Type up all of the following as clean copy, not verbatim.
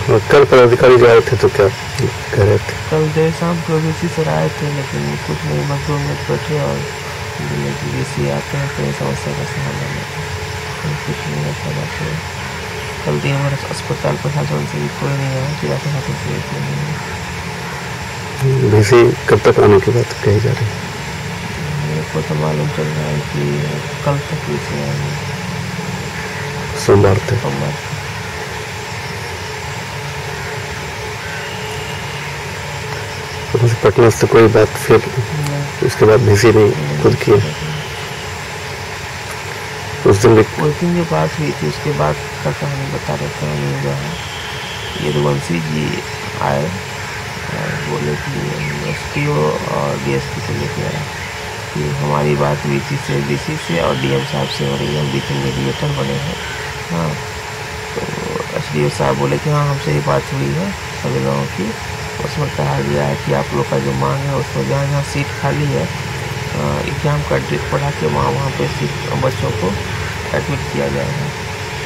और कल पदाधिकारी जो आए थे तो क्या कह रहे थे? कल देर शाम को डीसी सर आए थे, लेकिन कुछ नहीं, बस 2 मिनट बैठे और बोले कि डीसी आते हैं तो ये समस्या का समाधान है, कुछ नहीं ऐसा बात है। कल दिन भर अस्पताल प्रशासन से भी कोई नहीं आया, जिला प्रशासन से भी कोई नहीं आया। डीसी कब तक आने की बात कही जा रही है? मेरे को तो मालूम चल रहा है कि कल तक डीसी आएंगे, सोमवार तक। सोमवार। तो पटना से कोई बात फिर उसके बाद डीसी नहीं खुद की? उस दिन जो बात हुई थी उसके बाद का कहानी बता रहे थे। जो है यदुवंशी जी आए और बोले कि एसपीओ और डीएसपी को लेके आया कि हमारी बात हुई थी से डीसी से और डीएम साहब से हो रही है, हम बीच में मीडिएटर बने हैं। हाँ, तो एसडीओ साहब बोले कि हाँ हमसे ही बात हुई है सभी लोगों की, उसमें कहा गया है कि आप लोग का जो मांग है उसमें जहाँ जहाँ सीट खाली है एग्ज़ाम का डेट बढ़ा के वहाँ पे सीट बच्चों को एडमिट किया जाएगा,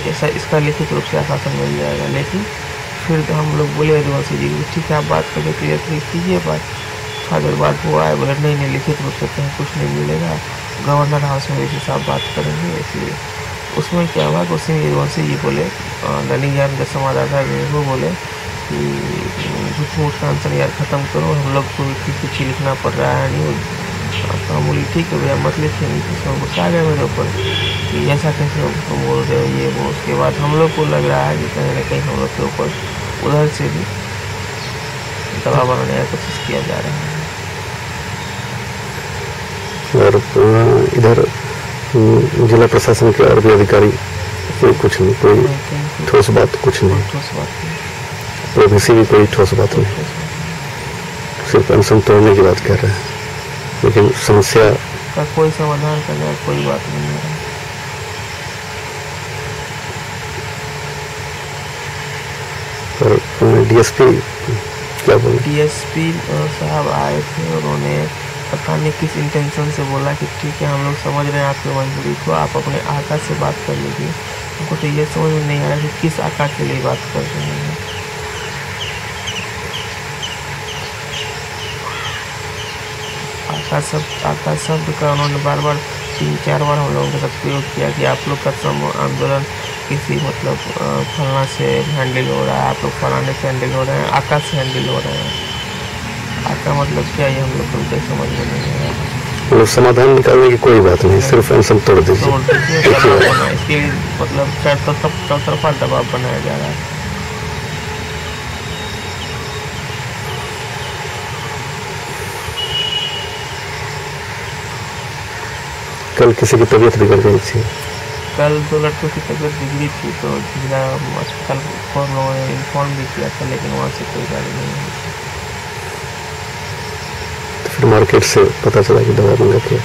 ऐसा इसका लिखित रूप से आश्वासन मिल जाएगा। लेकिन फिर हम लोग बोले यदुवंशी जी कि ठीक है आप बात करके क्लियर कीजिए बात। थोड़ा देर बाद हुआ है, बोले नहीं लिखित रूप से कहीं कुछ नहीं मिलेगा, गवर्नर हाउस में इसी साहब बात करेंगे। इसलिए उसमें क्या हुआ कि उसमें यदुवंशी जी बोले, दैनिक जागरण के संवाददाता वो बोले कि झूठ मूठ का आंसर यार ख़त्म करो, हम लोग को कुछ लिखना पड़ रहा है न्यूज़। तो हम बोली ठीक है भैया मत लिखिए, उसमें गुस्सा आ गया मेरे ऊपर कि ऐसा कैसे तुम बोल रहे हो ये वो। उसके बाद हम लोग को लग रहा है कि कहीं ना कहीं हम लोग के ऊपर उधर से भी दबाव बनाने का कोशिश किया जा रहा है। और इधर जिला प्रशासन के और भी अधिकारी कोई कुछ नहीं, कोई ठोस बात कुछ नहीं, प्रोविंसी भी कोई ठोस बात नहीं, सिर्फ अनशन तोड़ने की बात कर रहे हैं, लेकिन समस्या का कोई समाधान करने का कोई बात नहीं है। और डीएसपी क्या बोले? डीएसपी साहब आए थे, उन्होंने पता नहीं किस इंटेंशन से बोला कि ठीक है हम लोग समझ रहे हैं आपकी मजबूरी को, आप अपने आका से बात कर लीजिए। हमको तो ये समझ में नहीं आ रहा कि किस आका के लिए बात कर रहे हैं। आका शब्द का उन्होंने बार बार 3-4 बार हम लोगों के साथ प्रयोग किया कि आप लोग का आंदोलन किसी मतलब फलाना से हैंडल हो रहा है, आप लोग फलाने से हैंडल हो रहे हैं, आका से हैंडल हो रहे हैं। आका मतलब क्या है हम लोग को तो समझ में नहीं आ रहा। मतलब समाधान निकालने की कोई बात नहीं, सिर्फ अनशन तोड़ दीजिए। इसके मतलब चौतरफा दबाव बनाया जा रहा है। कल किसी की तबीयत बिगड़ गई थी? कल 2 लड़कों की तबीयत बिगड़ी थी तो जिला अस्पताल को हम लोगों ने इन्फॉर्म भी किया था, लेकिन वहाँ से कोई गाड़ी नहीं हुई। तो फिर मार्केट से पता चला कि दवा मंगा के